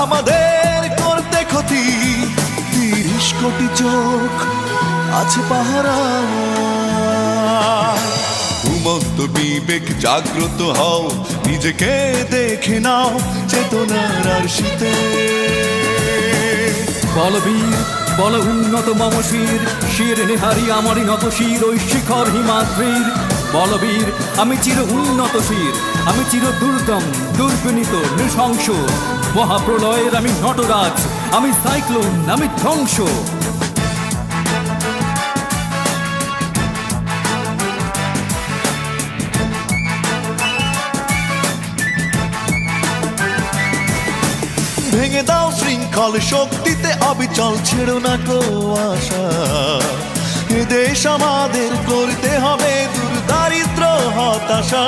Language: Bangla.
আমাদের করতে ক্ষতি। 30 কোটি চোখ আছে পাহারা। ঘুমন্ত বিবেক জাগ্রত হও, নিজেকে দেখে নাও চেতনার আরশিতে। বলবীর বল উন্নত মম শির, শির নেহারি আমারই নত শির ওই শিখর হিমাদ্রির। বলবীর আমি চির উন্নত শির, আমি চির দুর্দম দুর্বিনীত নৃশংস। মহাপ্রলয়ের আমি নটরাজ, আমি সাইক্লোন, আমি ধ্বংস। ভেঙে দাও শৃঙ্খল শক্তিতে অবিচল, ছেড়ো না কো আশা। এ দেশ আমাদের করতে হবে দূর দারিদ্র হতাশা।